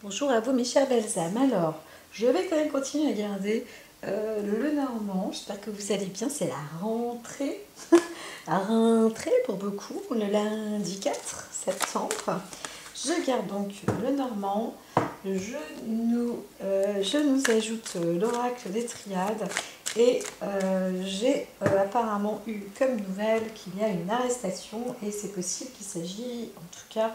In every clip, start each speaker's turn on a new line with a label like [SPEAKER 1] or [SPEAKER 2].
[SPEAKER 1] Bonjour à vous mes chers belles âmes. Alors, je vais quand même continuer à garder le Normand. J'espère que vous allez bien. C'est la rentrée. La rentrée pour beaucoup, le lundi 4 septembre. Je garde donc le Normand. Je nous ajoute l'oracle des triades. Et j'ai apparemment eu comme nouvelle qu'il y a une arrestation. Et c'est possible qu'il s'agit en tout cas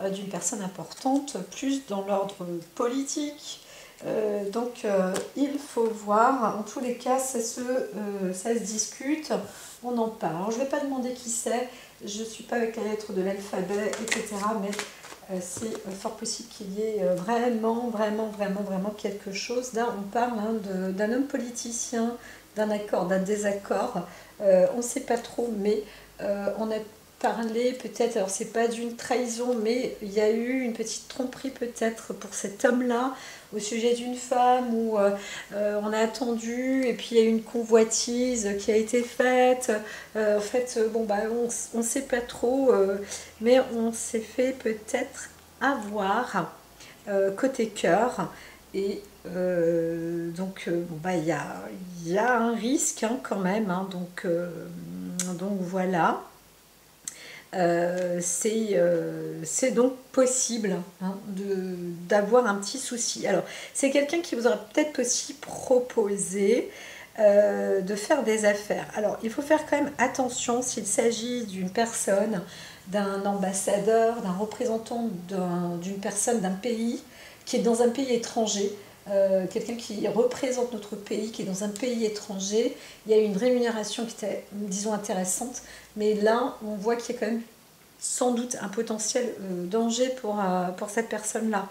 [SPEAKER 1] d'une personne importante, plus dans l'ordre politique. Il faut voir. En tous les cas, ça se discute, on en parle. Alors, je ne vais pas demander qui c'est, je ne suis pas avec la lettre de l'alphabet, etc. Mais c'est fort possible qu'il y ait vraiment quelque chose. Là, on parle d'un homme politicien, d'un accord, d'un désaccord. On ne sait pas trop, mais on a parler peut-être, alors c'est pas d'une trahison, mais il y a eu une petite tromperie peut-être pour cet homme-là au sujet d'une femme où on a attendu et puis il y a eu une convoitise qui a été faite. En fait, bon bah on sait pas trop, mais on s'est fait peut-être avoir côté cœur. Et bon bah il y a un risque hein, quand même, hein, donc voilà. C'est donc possible hein, d'avoir un petit souci. Alors, c'est quelqu'un qui vous aurait peut-être aussi proposé de faire des affaires. Alors, il faut faire quand même attention s'il s'agit d'une personne, d'un ambassadeur, d'un représentant d'une personne d'un pays qui est dans un pays étranger. Quelqu'un qui représente notre pays, qui est dans un pays étranger, il y a une rémunération qui était, disons, intéressante, mais là, on voit qu'il y a quand même sans doute un potentiel danger pour cette personne-là.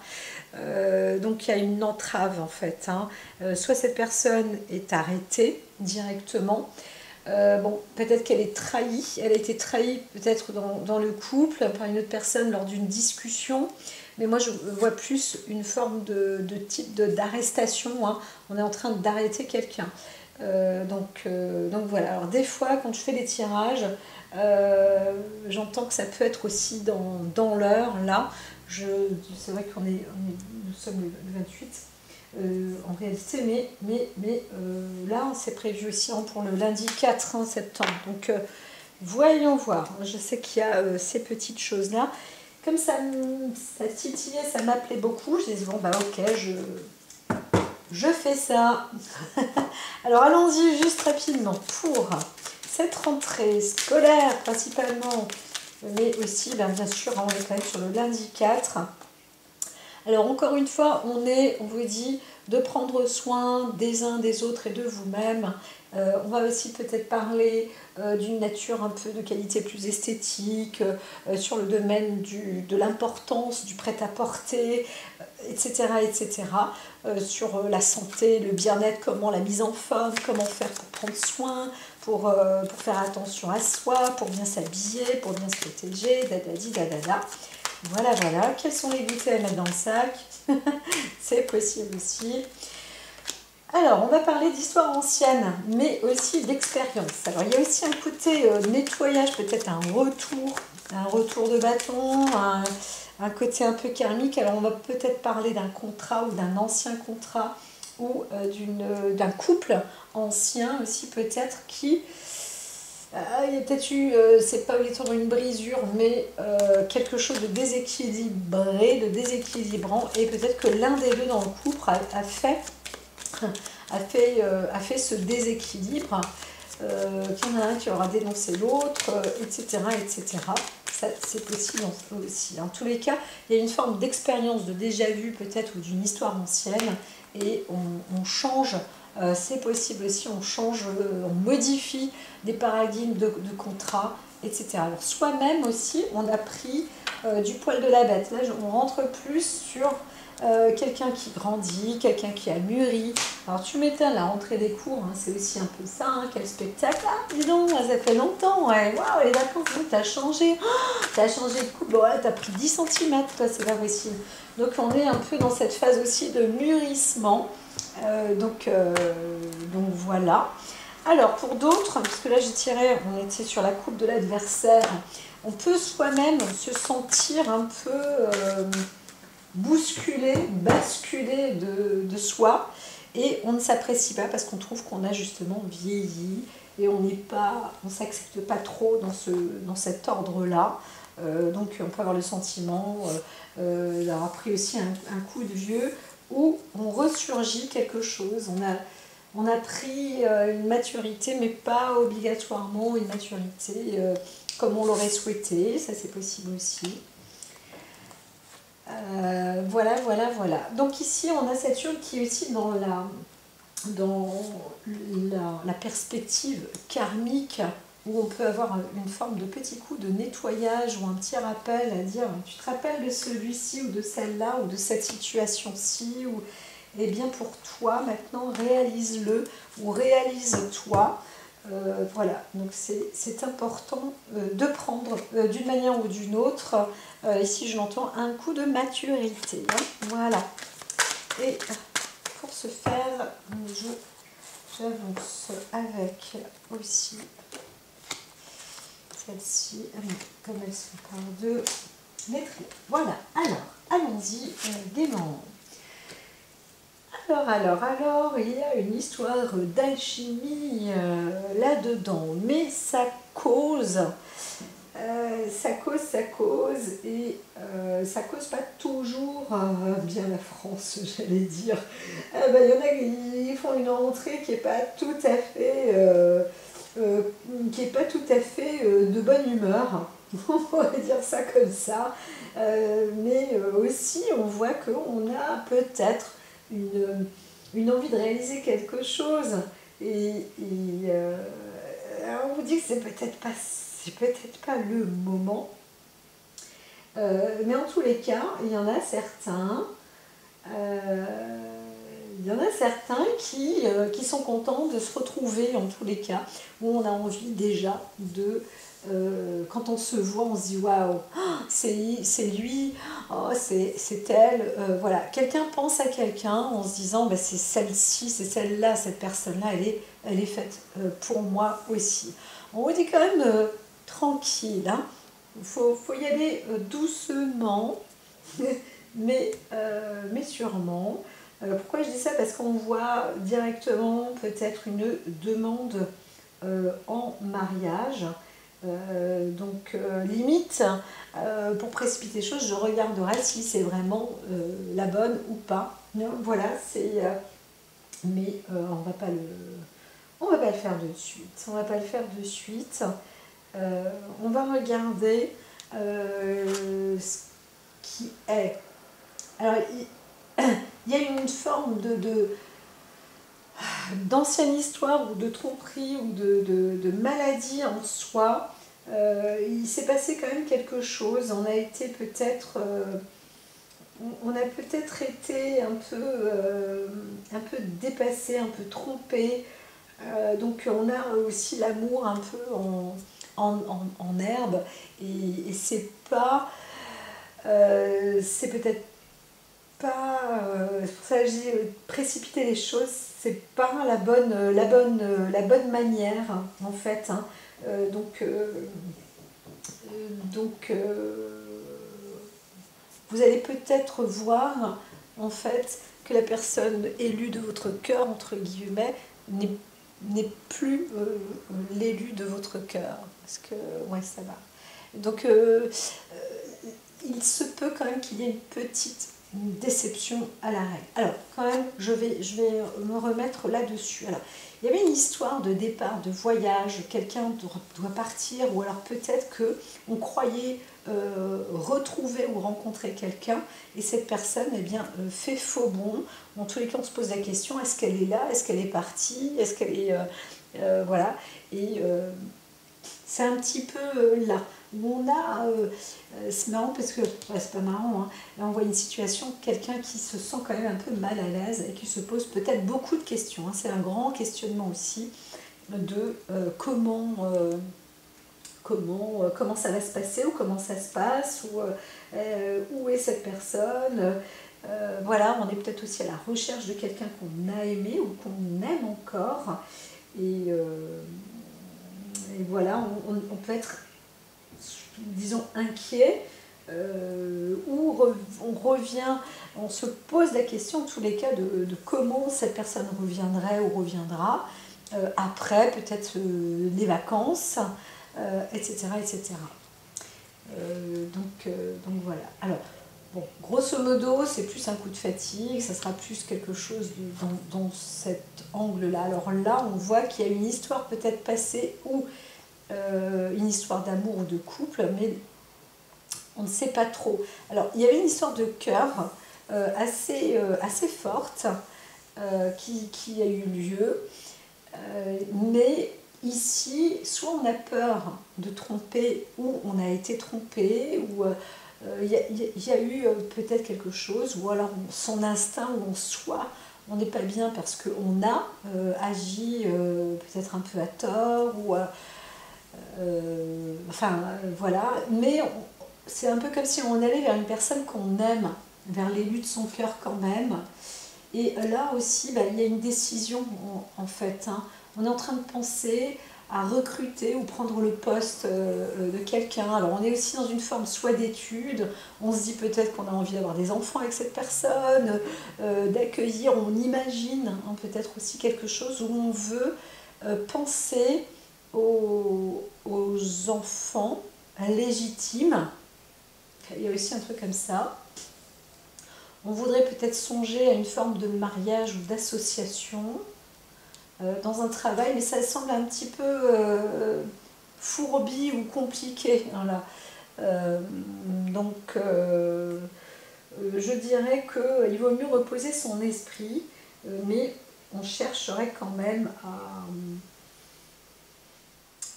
[SPEAKER 1] Donc il y a une entrave en fait. Hein. Soit cette personne est arrêtée directement, bon, peut-être qu'elle est trahie, elle a été trahie peut-être dans le couple par une autre personne lors d'une discussion, mais moi je vois plus une forme de type d'arrestation, hein. On est en train d'arrêter quelqu'un. Donc voilà, alors des fois quand je fais les tirages, j'entends que ça peut être aussi dans l'heure, là, c'est vrai nous sommes le 28, en réalité, mais là, c'est prévu aussi hein, pour le lundi 4 hein, septembre. Donc, voyons voir. Je sais qu'il y a ces petites choses-là. Comme ça titillait, ça m'appelait beaucoup. Je disais, bon, bah ok, je fais ça. Alors, allons-y juste rapidement pour cette rentrée scolaire, principalement, mais aussi, bien sûr, on est quand même sur le lundi 4. Alors encore une fois, on vous dit de prendre soin des uns des autres et de vous-même. On va aussi peut-être parler d'une nature un peu de qualité plus esthétique, sur le domaine de l'importance du prêt-à-porter, etc. etc. Sur la santé, le bien-être, comment la mise en forme, comment faire pour prendre soin, pour faire attention à soi, pour bien s'habiller, pour bien se protéger, dadadi, dadada. Voilà, voilà. Quels sont les goûters à mettre dans le sac? C'est possible aussi. Alors, on va parler d'histoire ancienne, mais aussi d'expérience. Alors, il y a aussi un côté nettoyage, peut-être un retour de bâton, un côté un peu karmique. Alors, on va peut-être parler d'un contrat ou d'un ancien contrat ou d'un couple ancien aussi peut-être qui... il y a peut-être eu, c'est pas obligatoirement une brisure, mais quelque chose de déséquilibré, de déséquilibrant, et peut-être que l'un des deux dans le couple a fait ce déséquilibre, qu'il y en a un qui aura dénoncé l'autre, etc., etc. Ça, c'est possible aussi. En tous les cas, il y a une forme d'expérience, de déjà-vu peut-être, ou d'une histoire ancienne, et on change. C'est possible aussi, on change, on modifie des paradigmes de contrat, etc. Alors soi-même aussi, on a pris du poil de la bête. Là, on rentre plus sur quelqu'un qui grandit, quelqu'un qui a mûri. Alors tu m'étonnes, la rentrée des cours, hein, c'est aussi un peu ça, hein, quel spectacle. Ah, dis donc, ça fait longtemps, ouais. Waouh, les vacances, t'as changé. Oh, t'as changé de coupe, ouais, t'as pris 10 cm, toi, c'est pas possible. Donc on est un peu dans cette phase aussi de mûrissement. Donc voilà. Alors pour d'autres, puisque là j'ai tiré, on était sur la coupe de l'adversaire, on peut soi-même se sentir un peu bousculer, basculer de soi, et on ne s'apprécie pas parce qu'on trouve qu'on a justement vieilli et on ne s'accepte pas trop dans cet ordre-là. Donc on peut avoir le sentiment d'avoir pris aussi un coup de vieux, où on ressurgit quelque chose. On a pris une maturité, mais pas obligatoirement une maturité comme on l'aurait souhaité. Ça, c'est possible aussi. Voilà, voilà, voilà. Donc ici, on a Saturne qui est aussi dans la perspective karmique, où on peut avoir une forme de petit coup de nettoyage ou un petit rappel à dire tu te rappelles de celui-ci ou de celle-là ou de cette situation-ci, ou eh bien pour toi maintenant réalise-le ou réalise-toi. Voilà, donc c'est important de prendre d'une manière ou d'une autre, ici je l'entends, un coup de maturité, hein, voilà. Et pour ce faire, j'avance avec aussi celle-ci, comme elles sont par deux, les trios. Voilà, alors, allons-y gaiement. Alors, il y a une histoire d'alchimie là-dedans, mais ça cause, et ça cause pas toujours bien la France, j'allais dire. Il y en a qui font une rentrée qui n'est pas tout à fait, de bonne humeur. On pourrait dire ça comme ça. Mais aussi, on voit qu'on a peut-être une envie de réaliser quelque chose. Alors on vous dit que c'est peut-être pas le moment. Mais en tous les cas, il y en a certains. Qui sont contents de se retrouver, en tous les cas, où on a envie déjà quand on se voit, on se dit waouh, c'est lui, oh, c'est elle. Voilà, quelqu'un pense à quelqu'un en se disant bah, c'est celle-ci, c'est celle-là, cette personne-là, elle est faite pour moi aussi. On vous dit quand même tranquille, hein. Faut y aller doucement, mais sûrement. Pourquoi je dis ça? Parce qu'on voit directement peut-être une demande en mariage. Limite, pour précipiter les choses, je regarderai si c'est vraiment la bonne ou pas. Voilà, mais on va pas le faire de suite. On va pas le faire de suite. On va regarder ce qui est. Alors, il y a une forme d'ancienne histoire ou de tromperie ou de maladie en soi. Il s'est passé quand même quelque chose. On a peut-être été un peu dépassé, un peu trompé. Donc on a aussi l'amour un peu en herbe, et c'est peut-être pas, c'est pour ça que je dis précipiter les choses, c'est pas la bonne manière en fait, hein. Vous allez peut-être voir en fait que la personne élue de votre cœur, entre guillemets, n'est plus l'élu de votre cœur, parce que ouais, ça va. Donc il se peut quand même qu'il y ait une petite déception à la règle. Alors quand même, je vais me remettre là-dessus. Alors il y avait une histoire de départ, de voyage, quelqu'un doit partir, ou alors peut-être que on croyait retrouver ou rencontrer quelqu'un, et cette personne fait faux bond. En tous les cas, on se pose la question, est-ce qu'elle est là, est-ce qu'elle est partie, est-ce qu'elle est voilà, et c'est un petit peu là où on a c'est marrant parce que c'est pas marrant, hein. Là on voit une situation, quelqu'un qui se sent quand même un peu mal à l'aise et qui se pose peut-être beaucoup de questions, hein. C'est un grand questionnement aussi de comment ça va se passer, ou comment ça se passe, ou où est cette personne. Voilà, on est peut-être aussi à la recherche de quelqu'un qu'on a aimé ou qu'on aime encore, et voilà, on peut être, disons, inquiet on revient, on se pose la question en tous les cas de comment cette personne reviendrait ou reviendra, après peut-être les vacances, etc. etc. Donc voilà. Alors, bon, grosso modo, c'est plus un coup de fatigue, ça sera plus quelque chose dans cet angle-là. Alors là, on voit qu'il y a une histoire peut-être passée ou une histoire d'amour ou de couple, mais on ne sait pas trop. Alors, il y avait une histoire de cœur assez forte qui a eu lieu, mais ici, soit on a peur de tromper ou on a été trompé, ou il y a eu peut-être quelque chose, ou alors son instinct ou en soi, on n'est pas bien parce qu'on a agi peut-être un peu à tort, ou voilà, mais c'est un peu comme si on allait vers une personne qu'on aime, vers l'élu de son cœur quand même. Et là aussi, il y a une décision en fait, hein. On est en train de penser à recruter ou prendre le poste de quelqu'un. Alors on est aussi dans une forme soit d'étude, on se dit peut-être qu'on a envie d'avoir des enfants avec cette personne, d'accueillir, on imagine peut-être aussi quelque chose où on veut penser aux enfants légitimes. Il y a aussi un truc comme ça. On voudrait peut-être songer à une forme de mariage ou d'association dans un travail, mais ça semble un petit peu fourbi ou compliqué. Voilà. Je dirais qu'il vaut mieux reposer son esprit, mais on chercherait quand même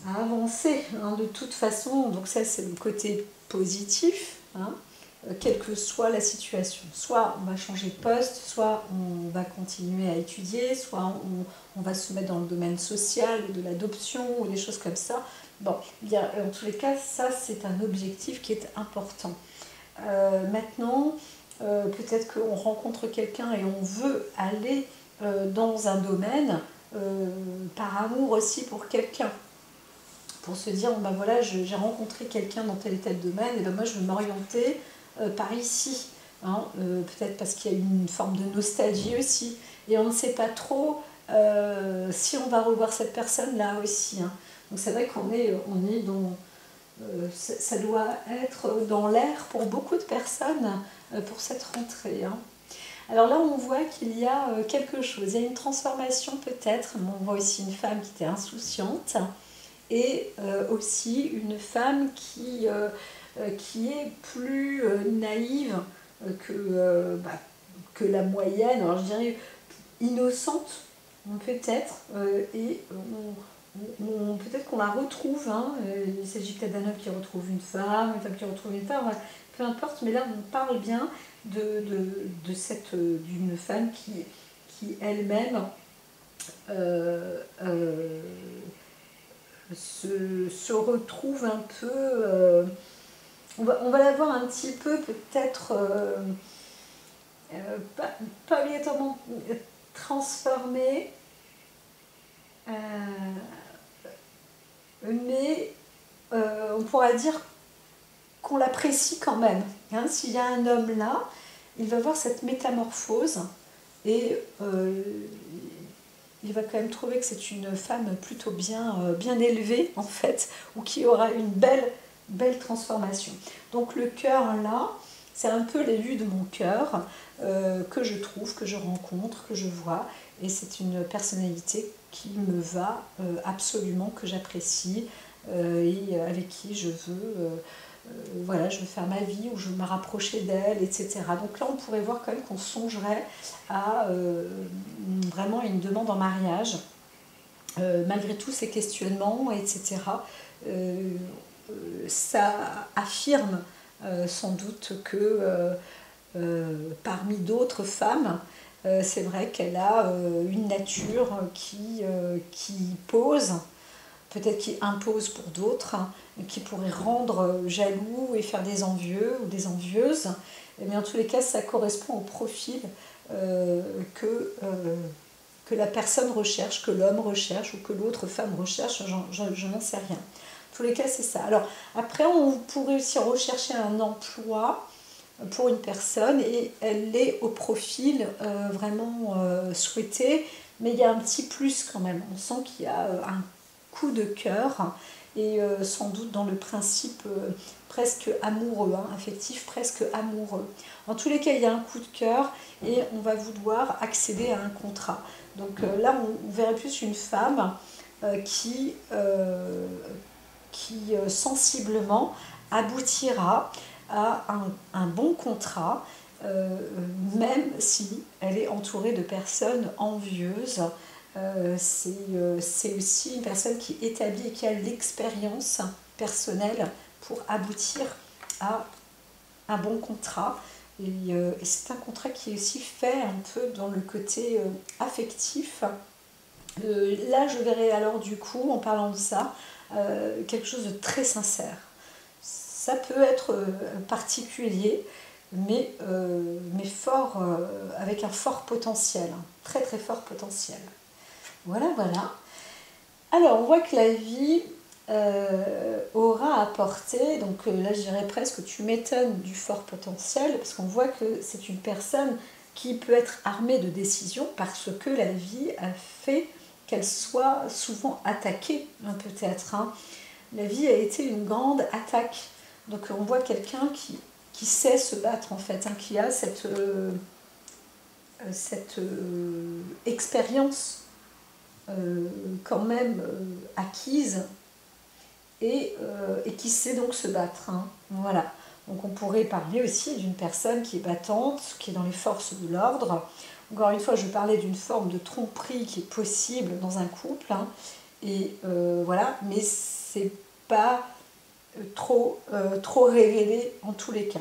[SPEAKER 1] à avancer de toute façon. Donc ça, c'est le côté positif, quelle que soit la situation. Soit on va changer de poste, soit on va continuer à étudier, soit on va se mettre dans le domaine social, de l'adoption ou des choses comme ça. Bon, bien, en tous les cas, ça c'est un objectif qui est important. Maintenant, peut-être qu'on rencontre quelqu'un et on veut aller dans un domaine par amour aussi pour quelqu'un. Pour se dire, voilà, j'ai rencontré quelqu'un dans tel et tel domaine, et moi je veux m'orienter par ici. Peut-être parce qu'il y a une forme de nostalgie aussi. Et on ne sait pas trop si on va revoir cette personne-là aussi. Donc c'est vrai qu'on est dans... ça doit être dans l'air pour beaucoup de personnes pour cette rentrée. Alors là, on voit qu'il y a quelque chose. Il y a une transformation peut-être. On voit aussi une femme qui était insouciante. Et aussi une femme qui est plus naïve que la moyenne, alors je dirais innocente peut-être, et peut-être qu'on la retrouve, il s'agit peut-être d'un homme qui retrouve une femme qui retrouve une femme, peu importe, mais là on parle bien d'une femme qui elle-même se retrouve un peu, on va la voir un petit peu peut-être pas obligatoirement transformée, mais on pourra dire qu'on l'apprécie quand même. S'il y a un homme là, il va voir cette métamorphose et il va quand même trouver que c'est une femme plutôt bien élevée en fait, ou qui aura une belle transformation. Donc le cœur là, c'est un peu l'élu de mon cœur que je trouve, que je rencontre, que je vois, et c'est une personnalité qui me va absolument, que j'apprécie et avec qui je veux je veux faire ma vie, ou je veux me rapprocher d'elle, etc. Donc là, on pourrait voir quand même qu'on songerait à vraiment une demande en mariage, malgré tous ces questionnements, etc. Ça affirme sans doute que parmi d'autres femmes, c'est vrai qu'elle a une nature qui pose, peut-être qui impose pour d'autres, qui pourrait rendre jaloux et faire des envieux ou des envieuses. Mais en tous les cas, ça correspond au profil que la personne recherche, que l'homme recherche ou que l'autre femme recherche, je n'en sais rien. tous les cas, c'est ça. Alors, après, on pourrait aussi rechercher un emploi pour une personne et elle est au profil vraiment souhaité, mais il y a un petit plus quand même. On sent qu'il y a un coup de cœur et sans doute dans le principe presque amoureux, hein, affectif presque amoureux. En tous les cas, il y a un coup de cœur et on va vouloir accéder à un contrat. Donc là, on verrait plus une femme qui sensiblement aboutira à un bon contrat, même si elle est entourée de personnes envieuses. C'est aussi une personne qui établit et qui a l'expérience personnelle pour aboutir à un bon contrat. Et c'est un contrat qui est aussi fait un peu dans le côté affectif. Là, je verrais alors du coup, en parlant de ça, quelque chose de très sincère. Ça peut être particulier, mais fort, avec un fort potentiel, un très très fort potentiel. Voilà, voilà. Alors, on voit que la vie aura apporté, donc là je dirais presque, tu m'étonnes du fort potentiel, parce qu'on voit que c'est une personne qui peut être armée de décisions parce que la vie a fait qu'elle soit souvent attaquée, hein, peut-être. Hein. La vie a été une grande attaque. Donc on voit quelqu'un qui sait se battre en fait, hein, qui a cette expérience quand même acquise et qui sait donc se battre. Hein. Voilà. Donc on pourrait parler aussi d'une personne qui est battante, qui est dans les forces de l'ordre. Encore une fois, je parlais d'une forme de tromperie qui est possible dans un couple. Hein. Et voilà, mais c'est pas trop révélé en tous les cas.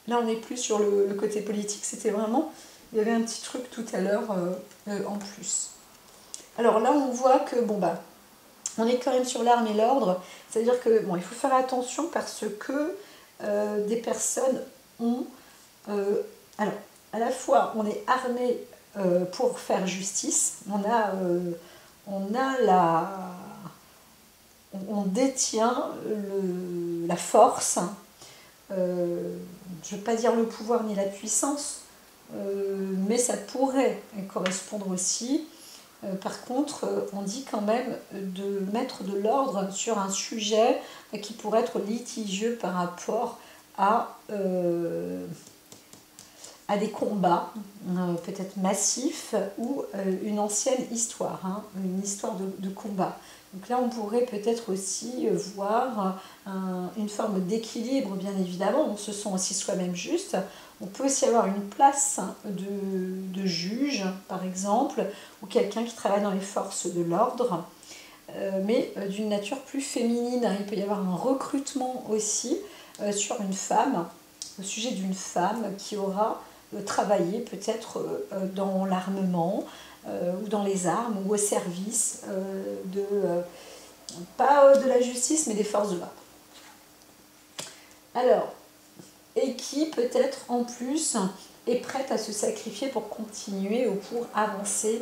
[SPEAKER 1] Là, on n'est plus sur le côté politique, c'était vraiment, il y avait un petit truc tout à l'heure en plus. Alors là, on voit que, bon bah, on est quand même sur l'arme et l'ordre, c'est-à-dire que, bon, il faut faire attention parce que des personnes ont, alors, à la fois, on est armé pour faire justice, on détient la force, je ne veux pas dire le pouvoir ni la puissance, mais ça pourrait correspondre aussi. Par contre, on dit quand même de mettre de l'ordre sur un sujet qui pourrait être litigieux par rapport à des combats peut-être massifs ou une ancienne histoire, hein, une histoire de combat. Donc là, on pourrait peut-être aussi voir une forme d'équilibre, bien évidemment. On se sent aussi soi-même juste. On peut aussi avoir une place de juge, par exemple, ou quelqu'un qui travaille dans les forces de l'ordre, mais d'une nature plus féminine. Il peut y avoir un recrutement aussi sur une femme, au sujet d'une femme qui aura travaillé peut-être dans l'armement, ou dans les armes, ou au service pas de la justice, mais des forces de l'ordre. Alors, et qui peut-être en plus est prête à se sacrifier pour continuer ou pour avancer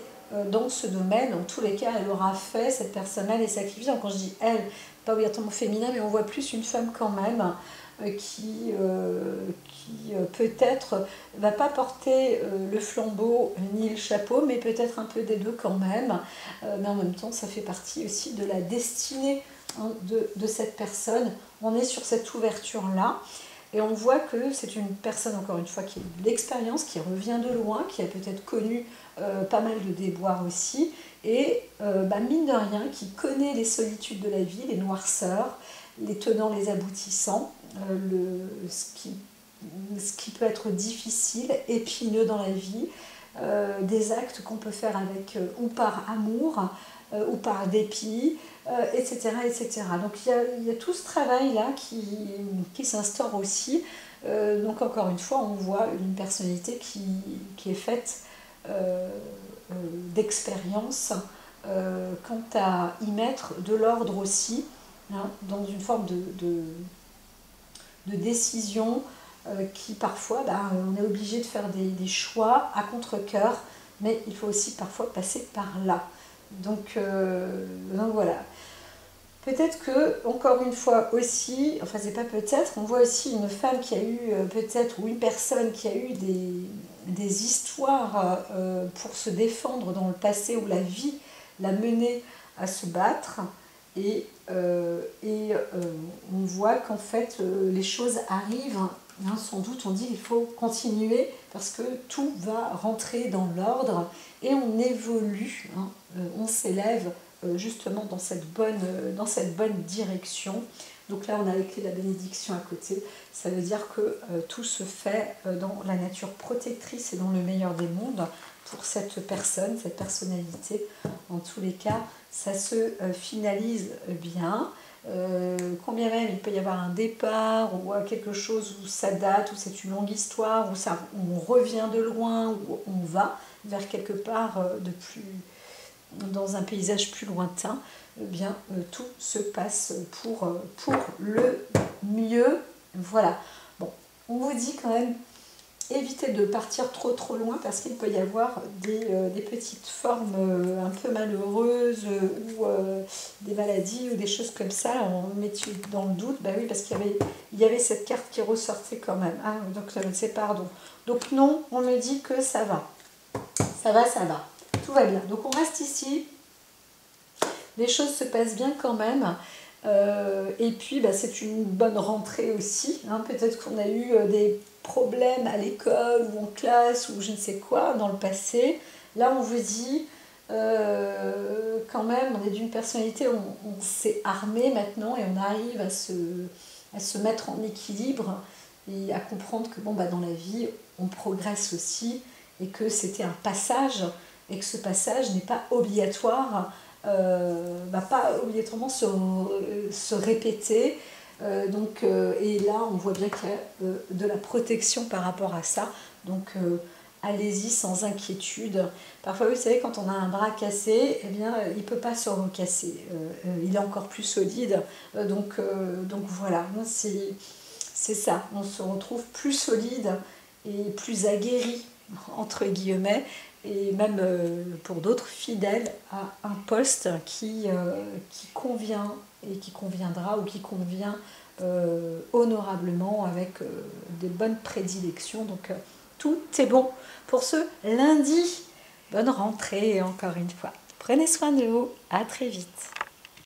[SPEAKER 1] dans ce domaine. En tous les cas, elle aura fait, cette personne-là, les sacrifices. Donc, quand je dis elle, pas obligatoirement féminin, mais on voit plus une femme quand même qui peut-être va pas porter le flambeau ni le chapeau, mais peut-être un peu des deux quand même. Mais en même temps, ça fait partie aussi de la destinée, hein, de cette personne. On est sur cette ouverture-là. Et on voit que c'est une personne, encore une fois, qui a de l'expérience, qui revient de loin, qui a peut-être connu pas mal de déboires aussi, et mine de rien, qui connaît les solitudes de la vie, les noirceurs, les tenants, les aboutissants, ce qui peut être difficile, épineux dans la vie, des actes qu'on peut faire avec ou par amour, ou par dépit, etc., etc. Donc il y a tout ce travail-là qui s'instaure aussi. Donc encore une fois, on voit une personnalité qui est faite d'expérience quant à y mettre de l'ordre aussi, hein, dans une forme de décision qui parfois, on est obligé de faire des choix à contre-cœur, mais il faut aussi parfois passer par là. Donc voilà. Peut-être que, encore une fois aussi, enfin c'est pas peut-être, on voit aussi une femme qui a eu peut-être, ou une personne qui a eu des histoires pour se défendre dans le passé, où la vie l'a menée à se battre, on voit qu'en fait les choses arrivent, hein, sans doute on dit qu'il faut continuer parce que tout va rentrer dans l'ordre et on évolue, hein, on s'élève justement dans dans cette bonne direction. Donc là on a écrit la bénédiction à côté, ça veut dire que tout se fait dans la nature protectrice et dans le meilleur des mondes pour cette personne, cette personnalité. En tous les cas, ça se finalise bien. Combien même il peut y avoir un départ ou quelque chose où ça date, où c'est une longue histoire, où on revient de loin, où on va vers quelque part dans un paysage plus lointain, eh bien tout se passe pour le mieux. Voilà. Bon, on vous dit quand même, évitez de partir trop loin parce qu'il peut y avoir des petites formes un peu malheureuses ou des maladies ou des choses comme ça. On met dans le doute, bah oui, parce qu'il y avait cette carte qui ressortait quand même. Hein, donc c'est pardon. Donc non, on me dit que ça va. Ça va. Tout va bien. Donc on reste ici. Les choses se passent bien quand même. Et puis bah, c'est une bonne rentrée aussi. Hein. Peut-être qu'on a eu des problèmes à l'école ou en classe ou je ne sais quoi dans le passé. Là on vous dit quand même, on est d'une personnalité, on s'est armé maintenant et on arrive à se mettre en équilibre et à comprendre que bon, bah, dans la vie on progresse aussi et que c'était un passage et que ce passage n'est pas obligatoire. Pas obligatoirement se répéter. Et là, on voit bien qu'il y a de la protection par rapport à ça. Donc, allez-y sans inquiétude. Parfois, vous savez, quand on a un bras cassé, eh bien, il ne peut pas se recasser. Il est encore plus solide. Donc voilà, c'est ça. On se retrouve plus solide et plus aguerri, entre guillemets, et même pour d'autres fidèles à un poste qui convient et qui conviendra ou qui convient honorablement avec des bonnes prédilections. Donc tout est bon pour ce lundi. Bonne rentrée encore une fois. Prenez soin de vous. À très vite.